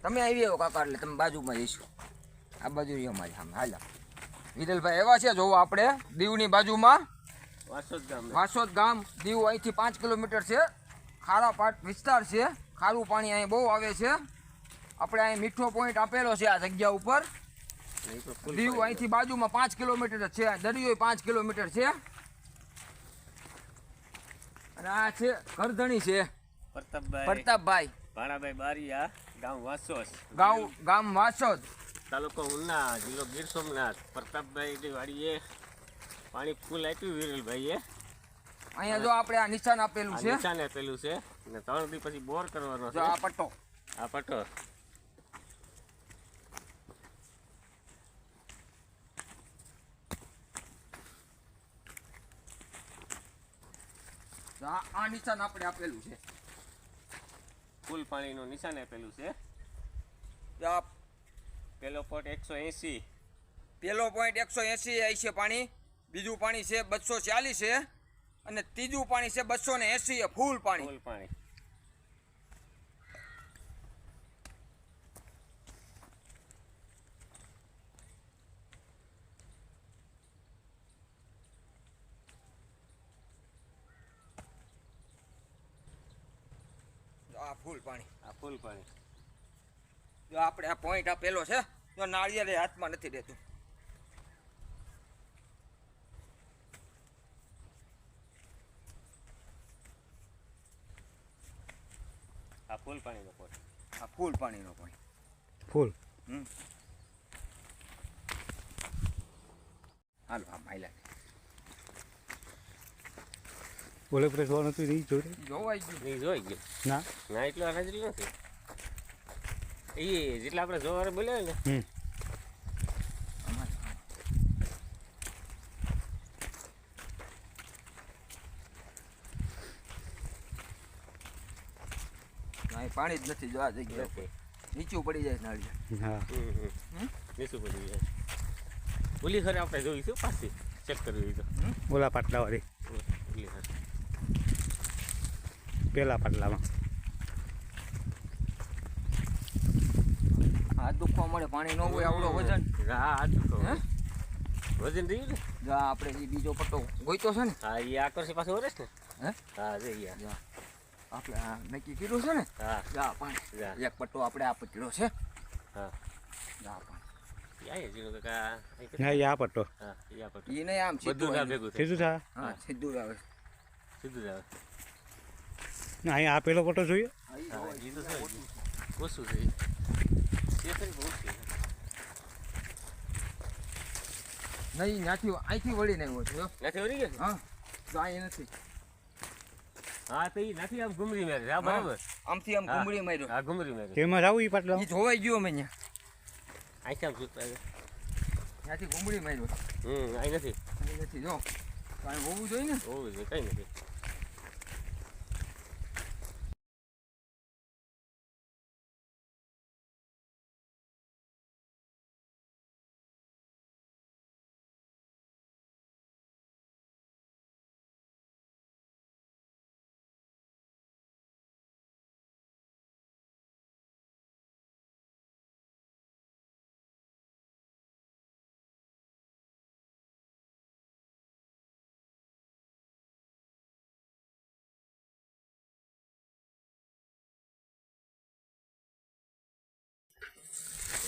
તમે આવી આવો કાકા એટલે તમે બાજુમાં જઈશું આ બાજુ અમારી સામે હાલા વિરલભાઈ એવા છે જોવો આપણે દીવની બાજુમાં વાસોદ ગામ દીવ અહીંથી 5 કિલોમીટર છે ખારા પાટ વિસ્તાર છે ખારું પાણી અહીં બહુ આવે છે આપણે અહીં મીઠો પોઈન્ટ આપેલો છે આ જગ્યા ઉપર દીવ અહીંથી બાજુમાં 5 કિલોમીટર જ છે દરિયો 5 કિલોમીટર છે અને આ છે કરધણી છે પ્રતાપભાઈ ભાણાભાઈ બારિયા ગામ વાસોદ તાલુકો ઉના જિલ્લો ગીર સોમનાથ પ્રતાપભાઈ વાડીએ પાણી ફૂલ આપ્યું વિરલભાઈએ અહીંયા જો આપણે આ નિશાન આપેલું છે નિશાન આપેલું છે અને 3 દી પછી બોર કરવાનો છે આ પટ્ટો આ નિશાન આપણે આપેલું છે ફૂલ પાણીનું નિશાન આપેલું છે પેલો પોઈન્ટ 180 પેલો પોઈન્ટ 180 આવી છે પાણી બીજું પાણી છે 240 છે અને ત્રીજું પાણી છે 280 છે ફૂલ પાણી આ ફૂલ પાણી જો આપણે આ પોઈન્ટ આપેલો છે જો નાળિયેર હાથમાં નથી દેતું આ ફૂલ પાણીનો પોઈન્ટ ફૂલ પાણીનો પોઈન્ટ હાલો આ માયલા બોલે પ્રેસવાનું હતું નહીં જોવાઈ ગયું ના એટલું અનાજરી નથી એ જેટલા આપણે જોવારે બોલ્યા ને પાણી જ નથી જો આ જગ્યા નીચું પડી જાય નાળિયેર નીચું પડી જાય ઓલી ખરે આપણે જોઈશું પાછી ચેક કરવી તો ઓલા પાટલા વાળી ઓલી ખરે પેલા પાટલામાં હાથ દુખવા મળે પાણી ન હોય આવડો વજન વજન રહ્યું ને જો આપણે એ બીજો પટ્ટો ગોઈતો છે ને હા એ આકર્ષી પાસે વરેશ ને હા જઈ આપણે આ નક્કી કર્યું છે ને જા પાણી એક પટ્ટો આપણે આ પકડ્યો છે જા પાણી આ પટ્ટો એ નહીં આમ સીધું આવે ના અહીંયા આ પેલો પટ્ટો જોઈએ ઓછું છે નહીં ત્યાંથી અહીંથી વળી નહીં હોય નથી વળી ગયા હા તો અહીં નથી હા તો એ નથી આમ ઘુમરી મારી હા બરાબર આમથી આમ ઘુમરી માર્યો હા ઘુમરી મારી તેમાં જાવું એ પાટલા એ જોવાઈ ગયો મેં અહીંયા આમ સુતા ત્યાંથી ઘુમરી માર્યો અહીં નથી જો કાંઈ હોવું જોઈએ ને હોવું જોઈએ કઈ નથી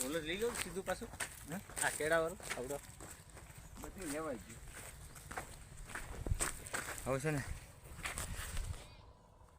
ઓલો લઈ લો સીધું પાછું આ કેળાવાળું આવડો બધું લેવાય ગયું હવે છે ને